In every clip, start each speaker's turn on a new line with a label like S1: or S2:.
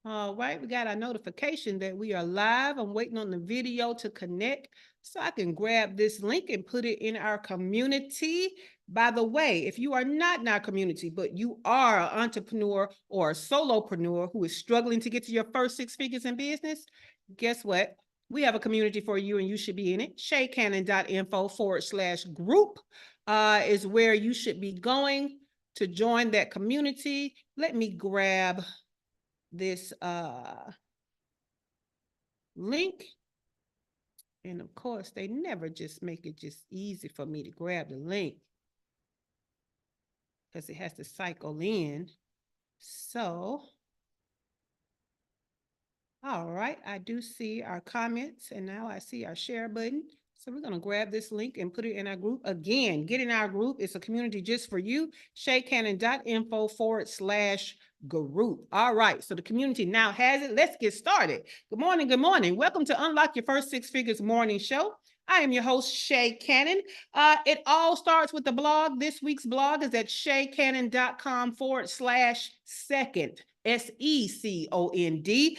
S1: All right, we got our notification that we are live. I'm waiting on the video to connect so I can grab this link and put it in our community. By the way, if you are not in our community, but you are an entrepreneur or a solopreneur who is struggling to get to your first 6 figures in business, guess what? We have a community for you and you should be in it. shaycannon.info/group is where you should be going to join that community. Let me grab this link. And of course, they never just make it just easy for me to grab the link because it has to cycle in. So, all right, I do see our comments and now I see our share button. So we're going to grab this link and put it in our group. Again, get in our group. It's a community just for you. shaycannon.info/group. All right. So the community now has it. Let's get started. Good morning. Good morning. Welcome to Unlock Your First 6 Figures Morning Show. I am your host, Shay Cannon. It all starts with the blog. This week's blog is at shaycannon.com/second. SECOND.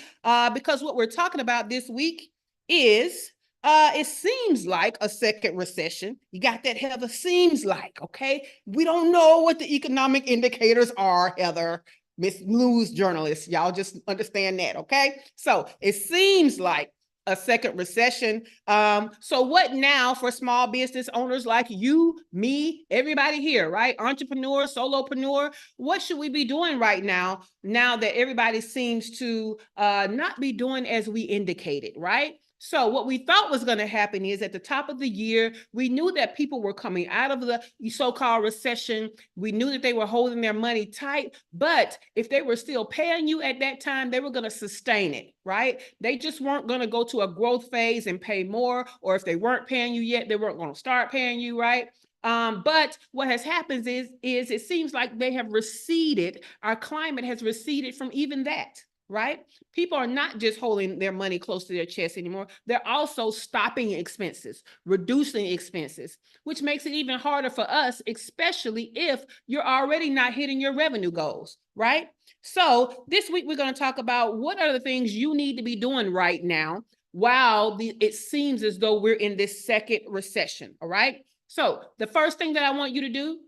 S1: Because what we're talking about this week is it seems like a second recession. You got that, Heather? Seems like, okay? We don't know what the economic indicators are, Heather. Miss News journalist, y'all just understand that, okay? So it seems like a second recession. So what now for small business owners like you, me, everybody here, right? Entrepreneur, solopreneur, what should we be doing right now that everybody seems to not be doing as we indicated, right? So what we thought was going to happen is at the top of the year, we knew that people were coming out of the so-called recession. We knew that they were holding their money tight, but if they were still paying you at that time, they were going to sustain it, right? They just weren't going to go to a growth phase and pay more, or if they weren't paying you yet, they weren't going to start paying you, right? But what has happened is it seems like they have receded. Our climate has receded from even that. Right? People are not just holding their money close to their chest anymore. They're also stopping expenses, reducing expenses, which makes it even harder for us, especially if you're already not hitting your revenue goals, right? So this week, we're going to talk about what are the things you need to be doing right now while it seems as though we're in this second recession, all right? So the first thing that I want you to do,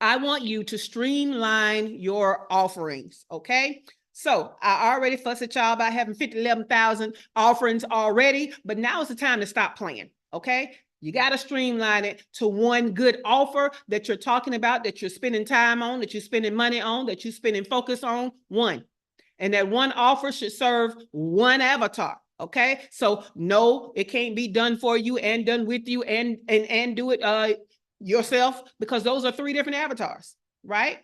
S1: I want you to streamline your offerings, okay? So I already fussed at y'all about having 11,000 offerings already, but now is the time to stop playing, okay? You got to streamline it to one good offer that you're talking about, that you're spending time on, that you're spending money on, that you're spending focus on, one. And that one offer should serve one avatar, okay? So no, it can't be done for you and done with you and do it yourself, because those are 3 different avatars, right?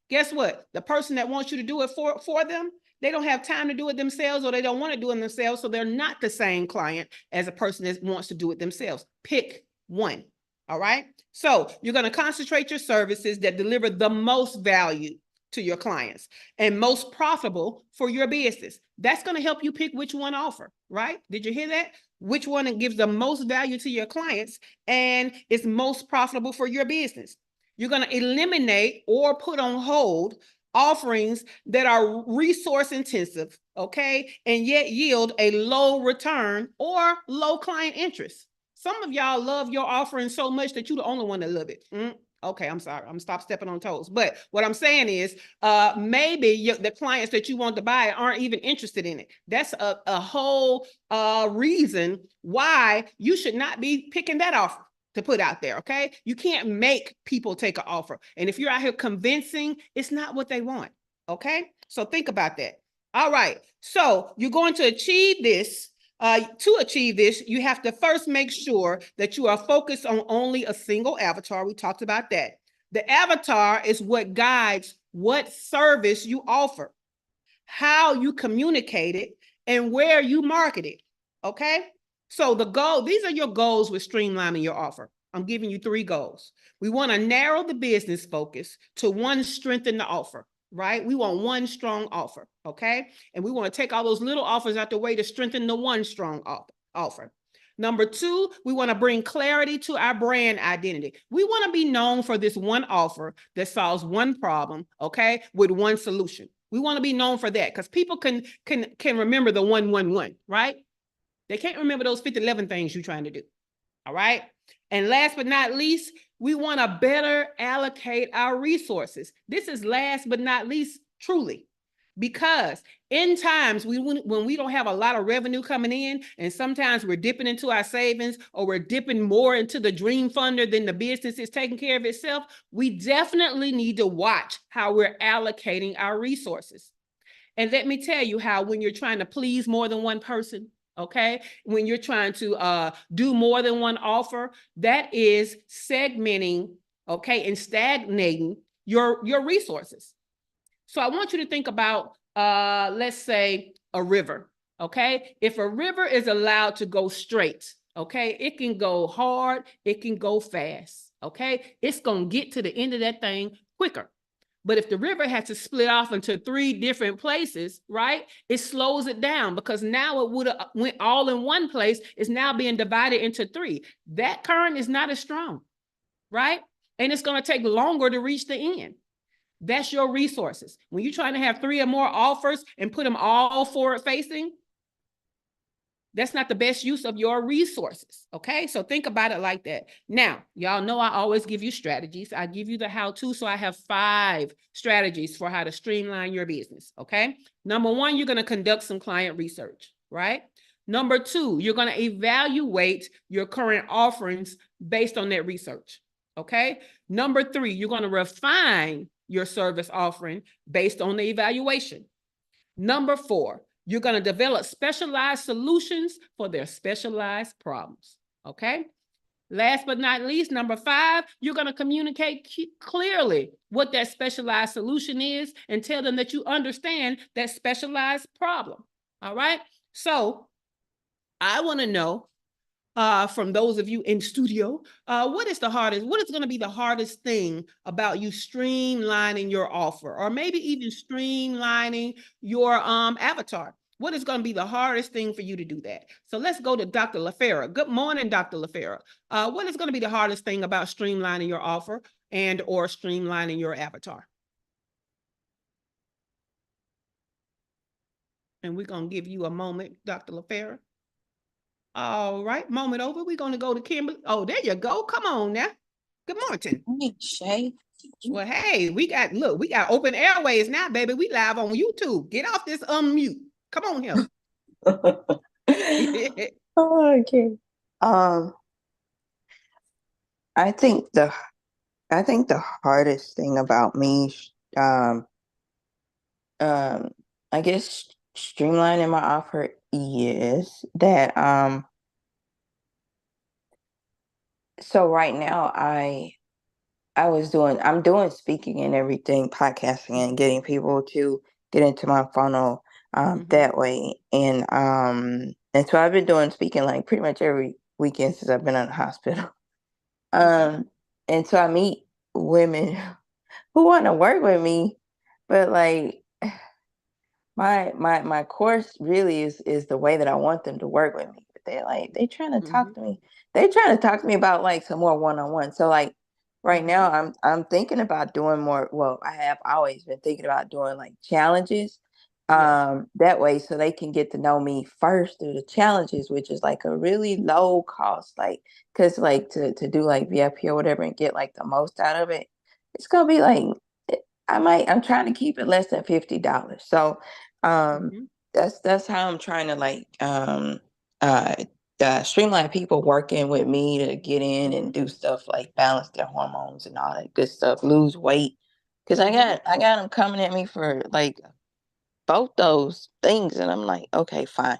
S1: Guess what? The person that wants you to do it for them, they don't have time to do it themselves, or they don't want to do it themselves. So they're not the same client as a person that wants to do it themselves. Pick one. All right. So you're going to concentrate your services that deliver the most value to your clients and most profitable for your business. That's going to help you pick which one offer, right? Did you hear that? Which one gives the most value to your clients and is most profitable for your business. You're going to eliminate or put on hold offerings that are resource intensive, okay, and yet yield a low return or low client interest. Some of y'all love your offering so much that you're the only one that love it. Okay, I'm sorry. I'm gonna stop stepping on toes. But what I'm saying is maybe the clients that you want to buy aren't even interested in it. That's a whole reason why you should not be picking that offer to put out there, okay? You can't make people take an offer. And if you're out here convincing, it's not what they want, okay? So think about that. All right, so you're going to achieve this. To achieve this, you have to first make sure that you are focused on only a single avatar. We talked about that. The avatar is what guides what service you offer, how you communicate it, and where you market it, okay? So the goal, these are your goals with streamlining your offer. I'm giving you 3 goals. We want to narrow the business focus to one, strengthen the offer, right? We want one strong offer, okay? And we want to take all those little offers out the way to strengthen the one strong offer. Number 2, we want to bring clarity to our brand identity. We want to be known for this one offer that solves one problem, okay, with one solution. We want to be known for that because people can remember the 111, right? They can't remember those 5011 things you're trying to do. All right. And last but not least, we want to better allocate our resources. This is last but not least, truly, because in times when we don't have a lot of revenue coming in, and sometimes we're dipping into our savings or we're dipping more into the dream funder than the business is taking care of itself, we definitely need to watch how we're allocating our resources. And let me tell you how when you're trying to please more than one person, okay, when you're trying to do more than one offer, that is segmenting, okay, and stagnating your resources. So I want you to think about, let's say, a river, okay? If a river is allowed to go straight, okay, it can go hard, it can go fast, okay? It's going to get to the end of that thing quicker. But if the river has to split off into 3 different places, right, it slows it down because now it would have went all in one place. It's now being divided into 3. That current is not as strong, right? And it's going to take longer to reach the end. That's your resources. When you're trying to have 3 or more offers and put them all forward facing, that's not the best use of your resources, okay? So think about it like that. Now, y'all know I always give you strategies. I give you the how-to, so I have 5 strategies for how to streamline your business, okay? Number 1, you're gonna conduct some client research, right? Number 2, you're gonna evaluate your current offerings based on that research, okay? Number 3, you're gonna refine your service offering based on the evaluation. Number 4, you're going to develop specialized solutions for their specialized problems, okay? Last but not least, number 5, you're going to communicate clearly what that specialized solution is and tell them that you understand that specialized problem, all right? So I want to know from those of you in studio, what is going to be the hardest thing about you streamlining your offer, or maybe even streamlining your avatar? What is going to be the hardest thing for you to do that? So let's go to Dr. LaFera. Good morning, Dr. LaFera. What is going to be the hardest thing about streamlining your offer and or streamlining your avatar? And we're going to give you a moment, Dr. LaFera. All right, moment over. We're going to go to Kimberly. Oh, there you go. Come on now. Good morning.
S2: Hey, Shay.
S1: Well, hey, we got open airways now, baby. We live on YouTube. Get off this unmute. Come on here.
S2: Oh, okay. I think the hardest thing about me, I guess streamlining my offer is that so right now I'm doing speaking and everything, podcasting and getting people to get into my funnel that way. And so I've been doing speaking like pretty much every weekend since I've been in the hospital. And so I meet women who want to work with me, but like my course really is the way that I want them to work with me. But they trying to talk to me. They trying to talk to me about like some more one-on-one. So like right now I'm thinking about doing more. Well, I have always been thinking about doing like challenges. That way so they can get to know me first through the challenges, which is like a really low cost, like because like to do like VIP or whatever and get like the most out of it, it's gonna be like I'm trying to keep it less than $50. So that's how I'm trying to like streamline people working with me to get in and do stuff like balance their hormones and all that good stuff, lose weight. Because I got them coming at me for like both those things, and I'm like, okay, fine.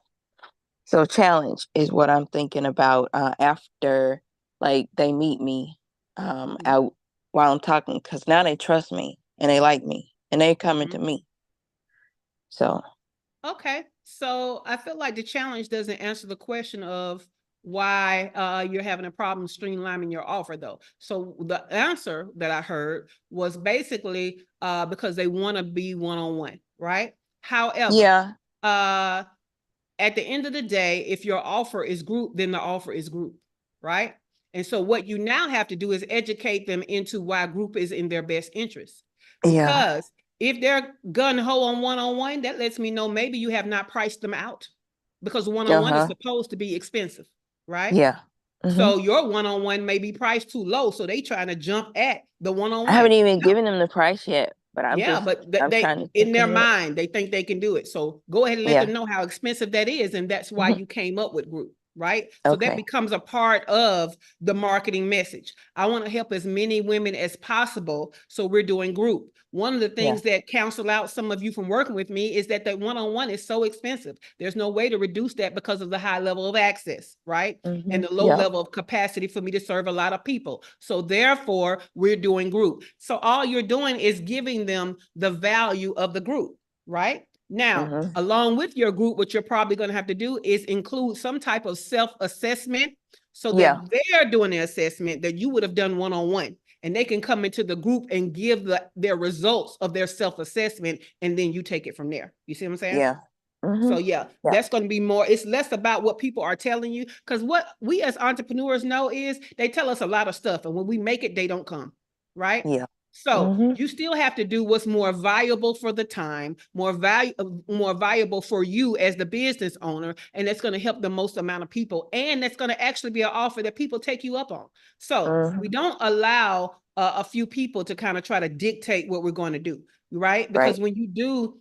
S2: So challenge is what I'm thinking about after like they meet me out while I'm talking, because now they trust me and they like me and they coming to me. So
S1: okay, so I feel like the challenge doesn't answer the question of why you're having a problem streamlining your offer though. So the answer that I heard was basically because they want to be one-on-one, right? However, at the end of the day, if your offer is group, then the offer is group, right? And so what you now have to do is educate them into why group is in their best interest. Because If they're gun-ho on one-on-one, that lets me know maybe you have not priced them out, because one-on-one is supposed to be expensive, right?
S2: Yeah.
S1: So your one-on-one may be priced too low, so they trying to jump at the one-on-one.
S2: I haven't even given them the price yet, but I'm
S1: they
S2: trying to
S1: in their mind, they think they can do it. So go ahead and let them know how expensive that is, and that's why you came up with group, right? So that becomes a part of the marketing message. I want to help as many women as possible, so we're doing group. One of the things that counsel out some of you from working with me is that the one-on-one is so expensive. There's no way to reduce that because of the high level of access, right? And the low level of capacity for me to serve a lot of people. So therefore, we're doing group. So all you're doing is giving them the value of the group, right? Now, along with your group, what you're probably going to have to do is include some type of self-assessment, so that they're doing the assessment that you would have done one-on-one. And they can come into the group and give their results of their self-assessment, and then you take it from there. You see what I'm saying?
S2: Yeah.
S1: So that's going to be more, it's less about what people are telling you, because what we as entrepreneurs know is they tell us a lot of stuff, and when we make it, they don't come, right?
S2: Yeah.
S1: So you still have to do what's more valuable for the time, more valuable for you as the business owner, and that's going to help the most amount of people, and that's going to actually be an offer that people take you up on. So we don't allow a few people to kind of try to dictate what we're going to do, right? Because when you do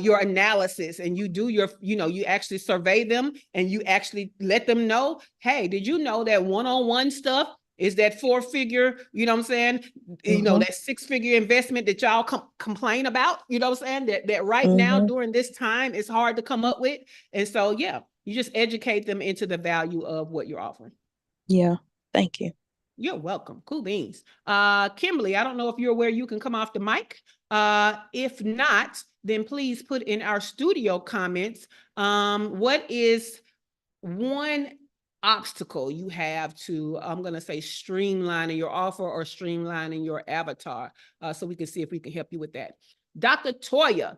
S1: your analysis and you do your, you actually survey them and you actually let them know, hey, did you know that one-on-one stuff is that 4-figure, you know what I'm saying? That 6-figure investment that y'all complain about, you know what I'm saying? That right now during this time, it's hard to come up with. And so, you just educate them into the value of what you're offering.
S2: Yeah. Thank you.
S1: You're welcome. Cool beans. Kimberly, I don't know if you're aware you can come off the mic. If not, then please put in our studio comments, what is one obstacle you have to, I'm going to say, streamlining your offer or streamlining your avatar, so we can see if we can help you with that. Dr. Toya,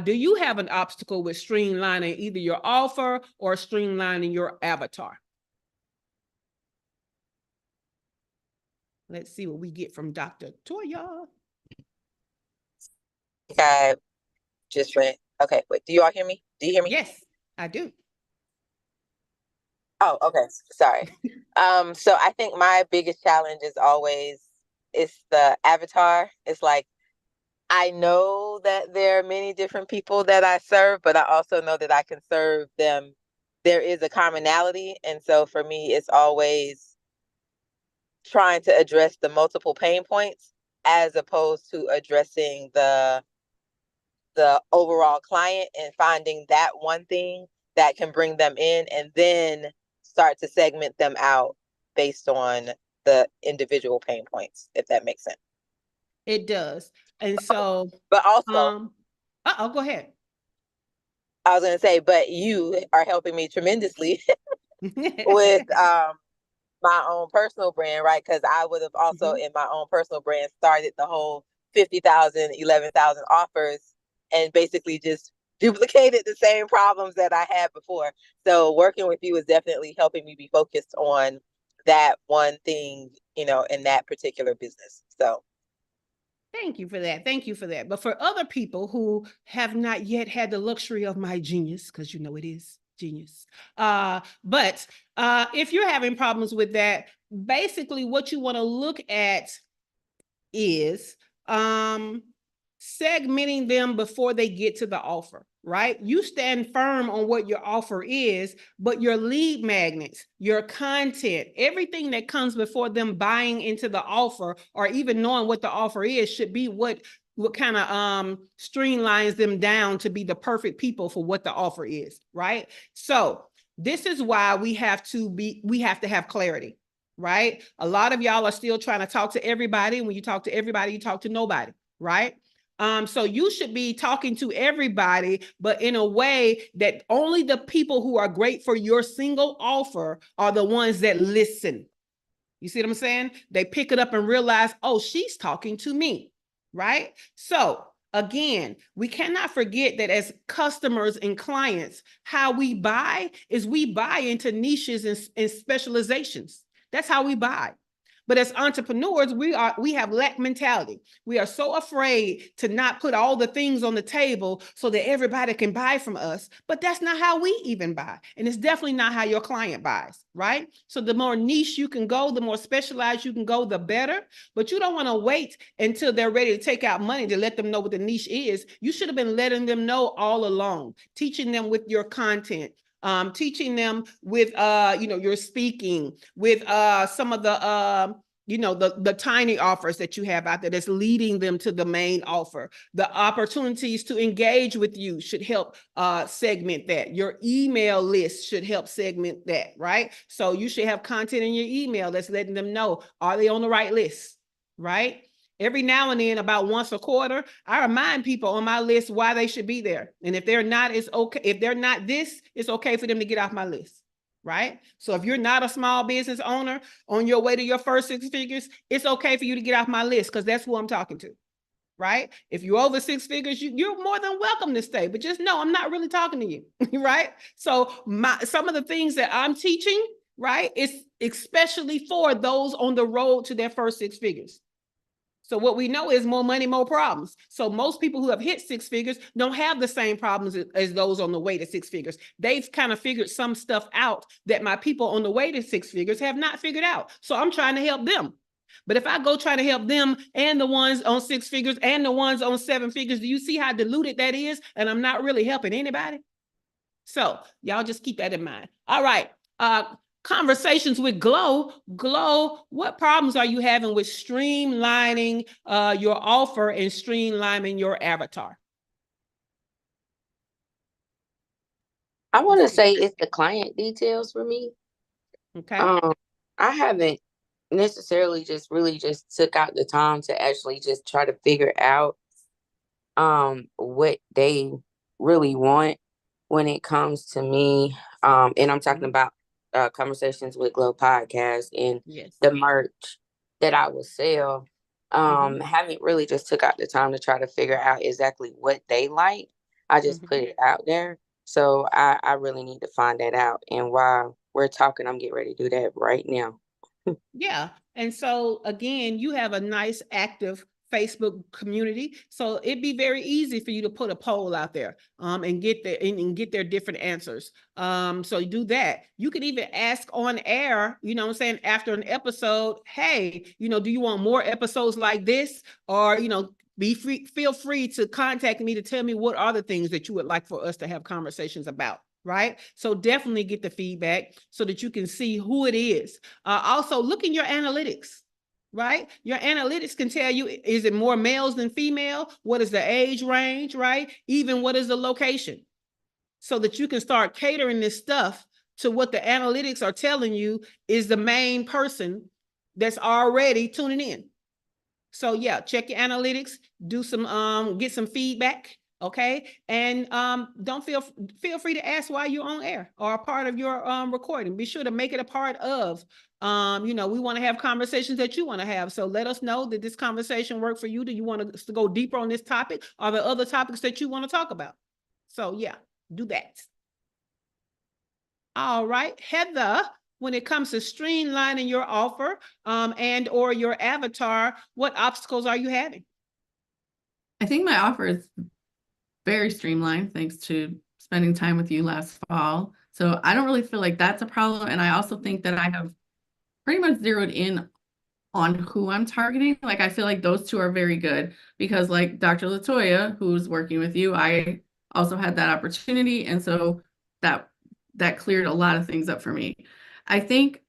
S1: do you have an obstacle with streamlining either your offer or streamlining your avatar? Let's see what we get from Dr. Toya.
S3: I just read. Okay, wait, do you all hear me? Do you hear me?
S1: Yes, I do.
S3: Oh, okay. Sorry. So I think my biggest challenge is always, it's the avatar. It's like, I know that there are many different people that I serve, but I also know that I can serve them. There is a commonality. And so for me, it's always trying to address the multiple pain points as opposed to addressing the overall client and finding that one thing that can bring them in, and then start to segment them out based on the individual pain points, if that makes sense.
S1: It does. And so,
S3: but also,
S1: go ahead.
S3: I was going to say, but you are helping me tremendously with my own personal brand, right? Because I would have also in my own personal brand started the whole 50,000, 11,000 offers and basically just duplicated the same problems that I had before. So working with you is definitely helping me be focused on that one thing, in that particular business. So
S1: thank you for that. Thank you for that. But for other people who have not yet had the luxury of my genius, because it is genius. But if you're having problems with that, basically what you want to look at is segmenting them before they get to the offer, right? You stand firm on what your offer is, but your lead magnets, your content, everything that comes before them buying into the offer or even knowing what the offer is should be what kind of streamlines them down to be the perfect people for what the offer is, right? So this is why we have to have clarity, right? A lot of y'all are still trying to talk to everybody. And when you talk to everybody, you talk to nobody, right? So you should be talking to everybody, but in a way that only the people who are great for your single offer are the ones that listen. You see what I'm saying? They pick it up and realize, oh, she's talking to me, right? So again, we cannot forget that as customers and clients, how we buy is we buy into niches and specializations. That's how we buy. But as entrepreneurs, we have lack mentality. We are so afraid to not put all the things on the table so that everybody can buy from us. But that's not how we even buy. And it's definitely not how your client buys, right? So the more niche you can go, the more specialized you can go, the better. But you don't want to wait until they're ready to take out money to let them know what the niche is. You should have been letting them know all along, teaching them with your content, teaching them with your speaking, with some of the the tiny offers that you have out there that's leading them to the main offer. The opportunities to engage with you should help segment that. Your email list should help segment that, right? So you should have content in your email that's letting them know, are they on the right list, right? Every now and then, about once a quarter, I remind people on my list why they should be there. And if they're not, it's okay. If they're not this, it's okay for them to get off my list, right? So if you're not a small business owner on your way to your first 6 figures, it's okay for you to get off my list because that's who I'm talking to, right? If you're over 6 figures, you're more than welcome to stay, but just know I'm not really talking to you, right? So some of the things that I'm teaching, right, it's especially for those on the road to their first 6 figures. So what we know is more money, more problems. So most people who have hit 6 figures don't have the same problems as those on the way to 6 figures. They've kind of figured some stuff out that my people on the way to 6 figures have not figured out. So I'm trying to help them. But if I go try to help them and the ones on 6 figures and the ones on 7 figures, do you see how diluted that is? And I'm not really helping anybody. So y'all just keep that in mind. All right. Conversations with Glow. Glow, what problems are you having with streamlining your offer and streamlining your avatar?
S4: I want to say it's the client details for me.
S1: Okay.
S4: I haven't necessarily just took out the time to actually just try to figure out what they really want when it comes to me. And I'm talking about Conversations with Glow podcast and the merch that I will sell. Haven't really just took out the time to try to figure out exactly what they like. I just put it out there. So I really need to find that out. And while we're talking, I'm getting ready to do that right now.
S1: Yeah. And so again, you have a nice active Facebook community. So it'd be very easy for you to put a poll out there and get their different answers. So you do that. You could even ask on air, you know what I'm saying, after an episode, hey, do you want more episodes like this? Or, feel free to contact me to tell me what are the things that you would like for us to have conversations about. Right? So definitely get the feedback so that you can see who it is. Also, look in your analytics, right? Your analytics can tell you, is it more males than female? What is the age range, right? Even what is the location? So that you can start catering this stuff to what the analytics are telling you is the main person that's already tuning in. So yeah, check your analytics, do some, get some feedback. Okay. And don't feel free to ask why you're on air or a part of your recording. Be sure to make it a part of, we want to have conversations that you want to have. So let us know that this conversation worked for you. Do you want us to go deeper on this topic? Are there other topics that you want to talk about? So yeah, do that. All right, Heather, when it comes to streamlining your offer and or your avatar, what obstacles are you having?
S5: I think my offer is very streamlined thanks to spending time with you last fall. So I don't really feel like that's a problem. And I also think that I have pretty much zeroed in on who I'm targeting. Like, I feel like those two are very good because like Dr. Latoya, who's working with you, I also had that opportunity. And so that cleared a lot of things up for me. I think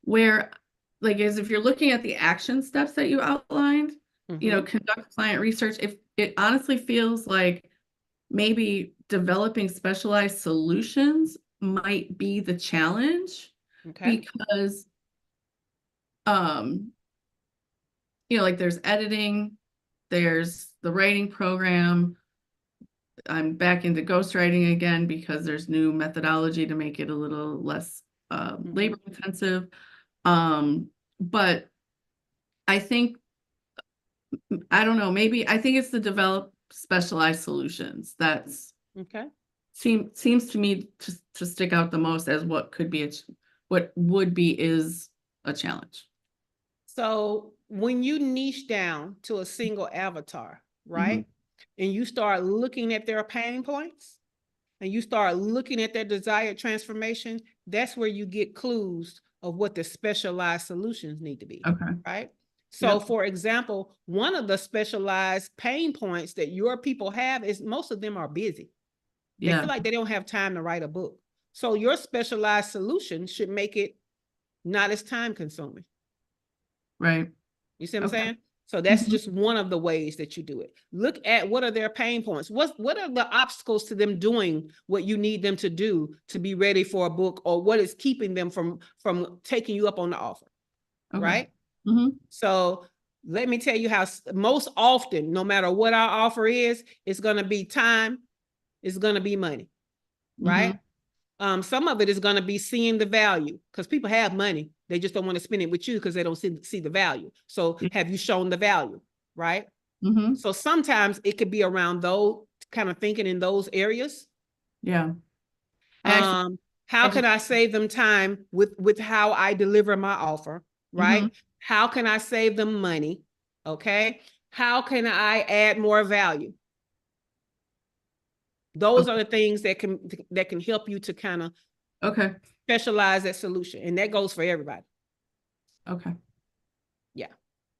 S5: where like is if you're looking at the action steps that you outlined, conduct client research. If it honestly feels like maybe developing specialized solutions might be the challenge, because like there's editing, there's the writing program. I'm back into ghostwriting again because there's new methodology to make it a little less labor intensive. But I think, I don't know, maybe I think it's the develop specialized solutions that's seems to me to stick out the most as what would be is a challenge.
S1: So when you niche down to a single avatar, right? And you start looking at their pain points and you start looking at their desired transformation, that's where you get clues of what the specialized solutions need to be, right? So for example, one of the specialized pain points that your people have is most of them are busy. They feel like they don't have time to write a book. So your specialized solution should make it not as time consuming.
S5: Right.
S1: You see what I'm saying? So that's just one of the ways that you do it. Look at what are their pain points. What are the obstacles to them doing what you need them to do to be ready for a book, or what is keeping them from taking you up on the offer, right? So let me tell you how most often, no matter what our offer is, it's going to be time, it's going to be money, right? Some of it is going to be seeing the value, because people have money. They just don't want to spend it with you because they don't see the value. So have you shown the value, right? So sometimes it could be around those kind of thinking in those areas.
S5: Yeah.
S1: How can I save them time with how I deliver my offer, right? How can I save them money? Okay. How can I add more value? Those are the things that can help you to kind of specialize that solution. And that goes for everybody.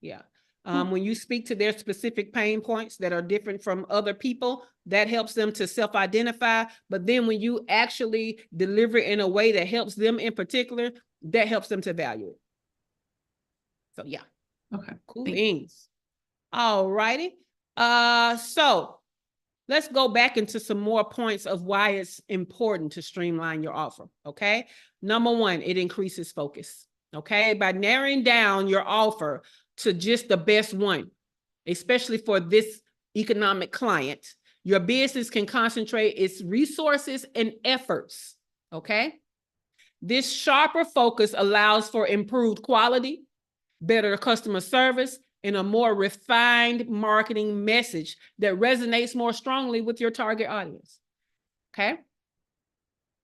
S1: Yeah. When you speak to their specific pain points that are different from other people, that helps them to self-identify. But then when you actually deliver it in a way that helps them in particular, that helps them to value it. So yeah. Cool beans. All righty. So let's go back into some more points of why it's important to streamline your offer, okay? Number one, it increases focus, okay? By narrowing down your offer to just the best one, especially for this economic client, your business can concentrate its resources and efforts, okay? This sharper focus allows for improved quality, better customer service, and a more refined marketing message that resonates more strongly with your target audience, okay?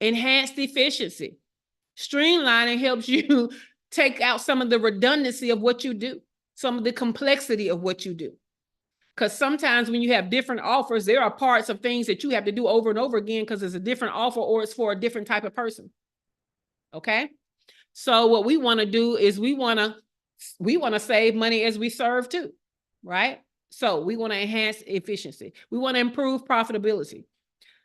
S1: Enhanced efficiency. Streamlining helps you take out some of the redundancy of what you do, some of the complexity of what you do. Because sometimes when you have different offers, there are parts of things that you have to do over and over again because it's a different offer or it's for a different type of person, okay? So what we want to do is we want to save money as we serve too, right? So we want to enhance efficiency. We want to improve profitability.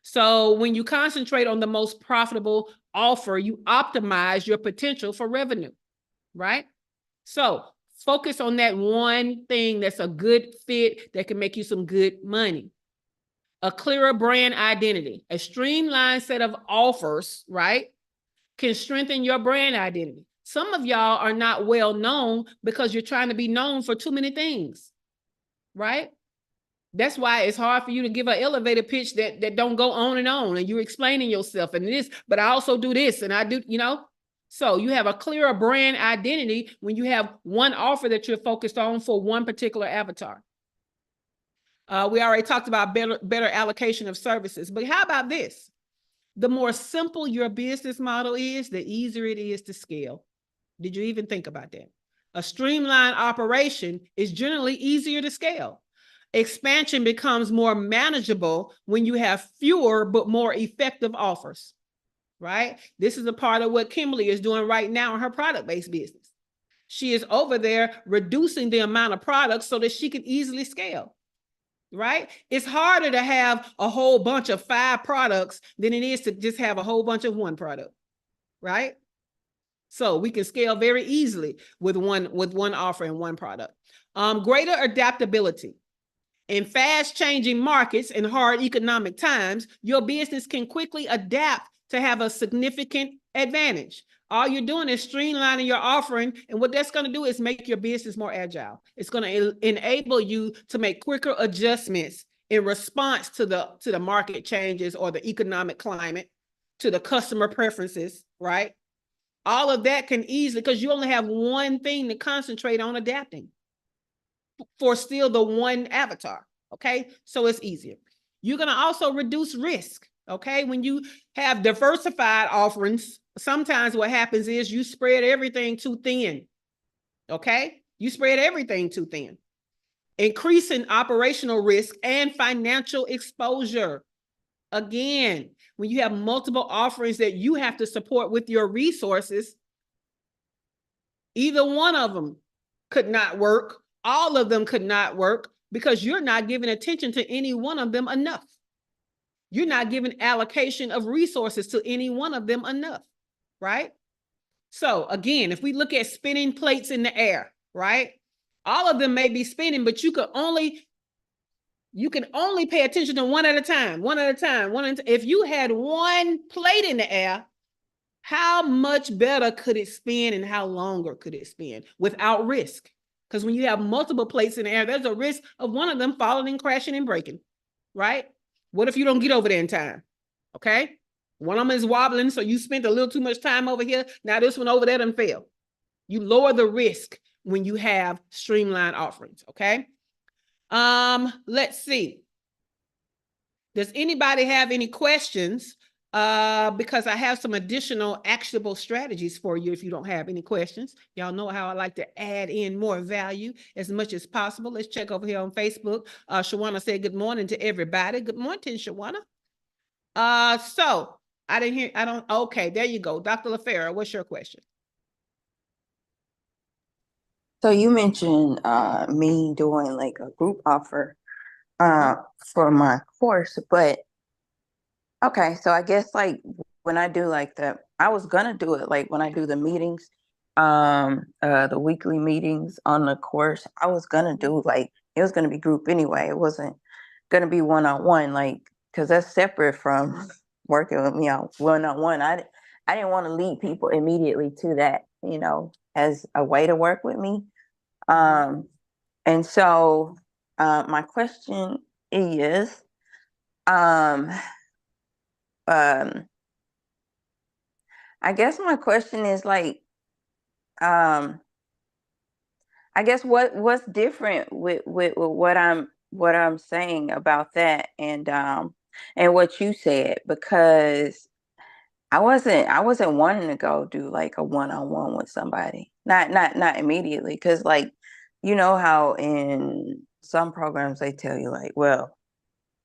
S1: So when you concentrate on the most profitable offer, you optimize your potential for revenue, right? So focus on that one thing that's a good fit that can make you some good money. A clearer brand identity, a streamlined set of offers, right, can strengthen your brand identity. Some of y'all are not well known because you're trying to be known for too many things, right? That's why it's hard for you to give an elevator pitch that don't go on, and you're explaining yourself and this, but I also do this and I do, you know? So you have a clearer brand identity when you have one offer that you're focused on for one particular avatar. We already talked about better allocation of services, but how about this? The more simple your business model is, the easier it is to scale. Did you even think about that? A streamlined operation is generally easier to scale. Expansion becomes more manageable when you have fewer but more effective offers, right? This is a part of what Kimberly is doing right now in her product-based business. She is over there reducing the amount of products so that she can easily scale, right? It's harder to have a whole bunch of 5 products than it is to just have a whole bunch of 1 product, right? So we can scale very easily with one offer and 1 product. Greater adaptability. In fast-changing markets and hard economic times, your business can quickly adapt to have a significant advantage. All you're doing is streamlining your offering, and what that's going to do is make your business more agile. It's going to enable you to make quicker adjustments in response to the market changes or the economic climate, to the customer preferences, right? All of that can easily, because you only have one thing to concentrate on adapting for still the one avatar, okay? So it's easier. You're going to also reduce risk, okay? When you have diversified offerings, sometimes what happens is you spread everything too thin, okay? You spread everything too thin. Increasing operational risk and financial exposure. Again, when you have multiple offerings that you have to support with your resources, either one of them could not work. All of them could not work because you're not giving attention to any one of them enough. You're not giving allocation of resources to any one of them enough, right? So again, if we look at spinning plates in the air, right? All of them may be spinning, but you can only pay attention to one at a time, If you had one plate in the air, how much better could it spin and how longer could it spin without risk? Because when you have multiple plates in the air, there's a risk of one of them falling and crashing and breaking, right? What if you don't get over there in time? Okay. One of them is wobbling, so you spent a little too much time over here. Now this one over there done failed. You lower the risk when you have streamlined offerings, okay? Let's see. Does anybody have any questions? Because I have some additional actionable strategies for you if you don't have any questions. Y'all know how I like to add in more value as much as possible. Let's check over here on Facebook. Shawana said good morning to everybody. Good morning, Shawana. So I didn't hear, okay, there you go. Dr. LaFera, what's your question?
S2: So you mentioned me doing like a group offer for my course, but okay, so I guess like when I do like I was gonna do it like when I do the meetings, the weekly meetings on the course, I was gonna do like, it was gonna be group anyway. It wasn't gonna be one-on-one, like, because that's separate from working with me on one-on-one. I didn't want to lead people immediately to that, as a way to work with me. And so my question is, I guess my question is like, I guess what's different with what I'm saying about that and what you said, because I wasn't wanting to go do like a one-on-one with somebody, not immediately, because like, you know how in some programs they tell you like, well,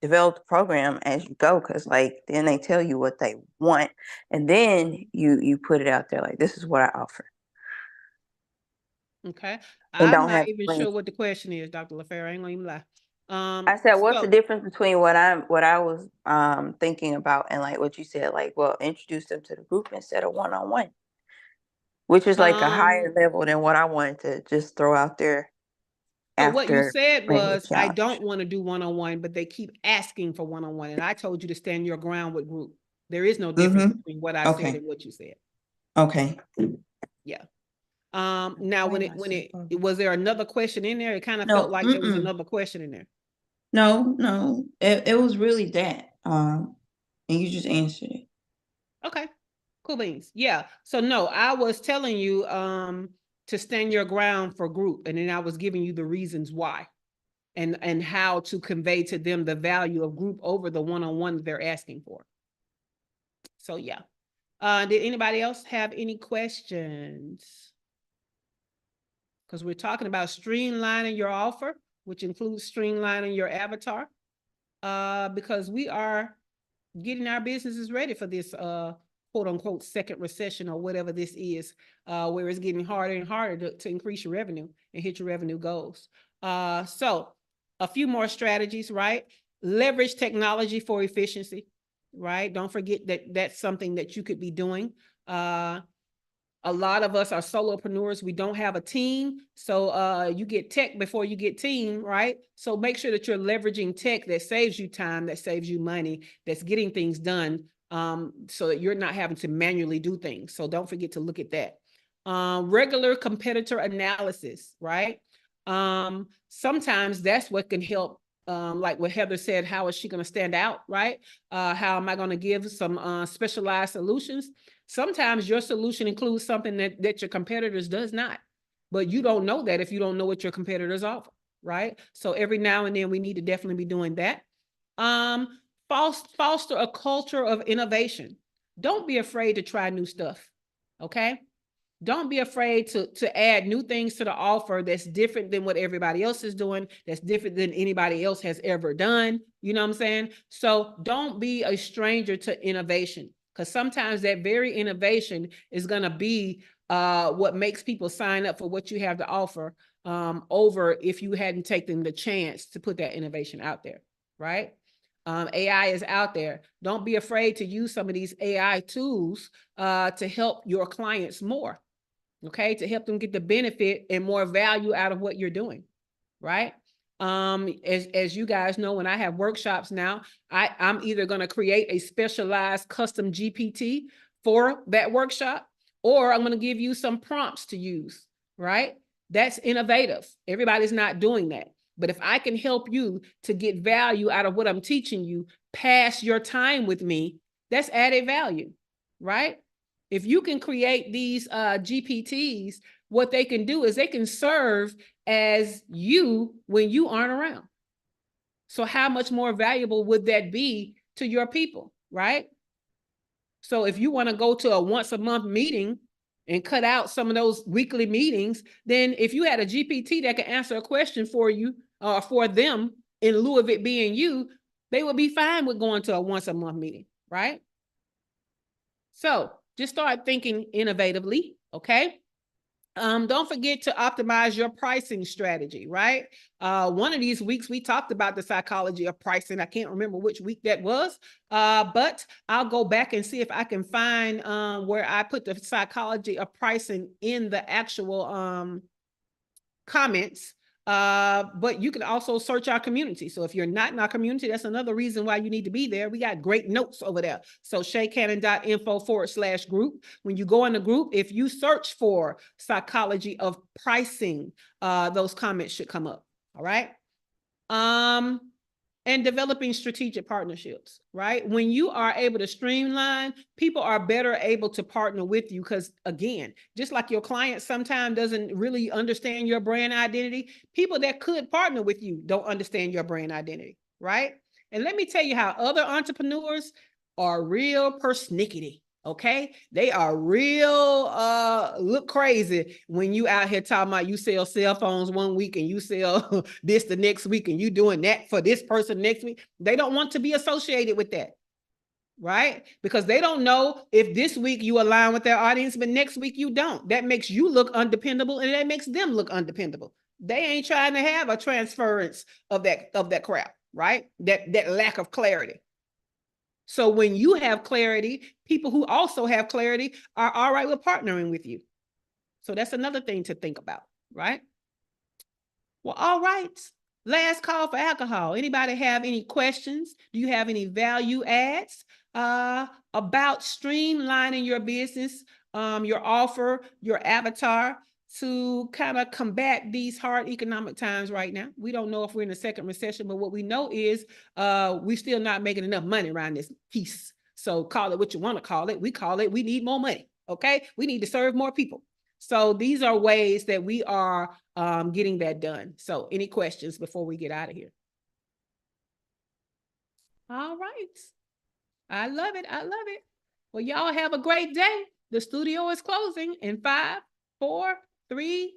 S2: develop the program as you go, because like then they tell you what they want and then you put it out there like, this is what I offer.
S1: Okay.
S2: And
S1: I'm not even sure what the question is, Dr. LaFera. I ain't gonna even lie.
S2: I said, what's the difference between what I was thinking about and like what you said, like, well, introduce them to the group instead of one-on-one, which is like a higher level than what I wanted to just throw out there.
S1: So what you said was, I don't want to do one-on-one, but they keep asking for one-on-one. And I told you to stand your ground with group. There is no difference between what I said and what you said.
S2: Okay.
S1: Yeah. Now when it was there another question in there? It kind of felt like there was another question in there.
S2: No. It was really that. And you just answered it.
S1: Okay. Cool beans. Yeah. So no, I was telling you to stand your ground for group, and then I was giving you the reasons why and how to convey to them the value of group over the one-on-one that they're asking for. So yeah. Did anybody else have any questions? Because we're talking about streamlining your offer, which includes streamlining your avatar, because we are getting our businesses ready for this quote unquote second recession or whatever this is, where it's getting harder and harder to increase your revenue and hit your revenue goals. So a few more strategies, right? Leverage technology for efficiency, right? Don't forget that that's something that you could be doing. A lot of us are solopreneurs. We don't have a team. So you get tech before you get team, right? So make sure that you're leveraging tech that saves you time, that saves you money, that's getting things done, so that you're not having to manually do things. So don't forget to look at that. Regular competitor analysis, right? Sometimes that's what can help. Like what Heather said, how is she going to stand out, right? How am I going to give some specialized solutions? Sometimes your solution includes something that your competitors does not, but you don't know that if you don't know what your competitors offer, right? So every now and then we need to definitely be doing that. Foster a culture of innovation. Don't be afraid to try new stuff, okay? Don't be afraid to add new things to the offer that's different than what everybody else is doing, that's different than anybody else has ever done. You know what I'm saying? So don't be a stranger to innovation, because sometimes that very innovation is going to be what makes people sign up for what you have to offer over if you hadn't taken the chance to put that innovation out there, right? AI is out there. Don't be afraid to use some of these AI tools to help your clients more, okay? To help them get the benefit and more value out of what you're doing, right? As you guys know, when I have workshops now, I'm either going to create a specialized custom GPT for that workshop, or I'm going to give you some prompts to use, right? That's innovative. Everybody's not doing that. But if I can help you to get value out of what I'm teaching you past your time with me, that's added value, right? If you can create these GPTs, what they can do is they can serve as you when you aren't around. So how much more valuable would that be to your people, right? So if you want to go to a once a month meeting and cut out some of those weekly meetings, then if you had a GPT that can answer a question for you or for them in lieu of it being you, they would be fine with going to a once a month meeting, right? So just start thinking innovatively, okay? Don't forget to optimize your pricing strategy, right? One of these weeks we talked about the psychology of pricing. I can't remember which week that was, but I'll go back and see if I can find where I put the psychology of pricing in the actual comments. But you can also search our community. So if you're not in our community, that's another reason why you need to be there. We got great notes over there. So shaycannon.info/group. When you go in the group, if you search for psychology of pricing, those comments should come up. All right. And developing strategic partnerships, right? When you are able to streamline, people are better able to partner with you because, again, just like your client sometimes doesn't really understand your brand identity, people that could partner with you don't understand your brand identity, right? And let me tell you how other entrepreneurs are real persnickety. Okay, they are real look crazy when you out here talking about you sell cell phones one week and you sell this the next week and you doing that for this person next week. They don't want to be associated with that, right? Because they don't know if this week you align with their audience, but next week you don't. That makes you look undependable and that makes them look undependable. They ain't trying to have a transference of that crap, right? That lack of clarity. So when you have clarity, people who also have clarity are all right with partnering with you. So that's another thing to think about, right? Well, all right. Last call for alcohol. Anybody have any questions? Do you have any value adds about streamlining your business, your offer, your avatar, to kind of combat these hard economic times right now? We don't know if we're in a second recession, but what we know is we're still not making enough money around this piece. So call it what you want to call it. We call it, we need more money, okay? We need to serve more people. So these are ways that we are getting that done. So any questions before we get out of here? All right. I love it. I love it. Well, y'all have a great day. The studio is closing in 5, 4, 3,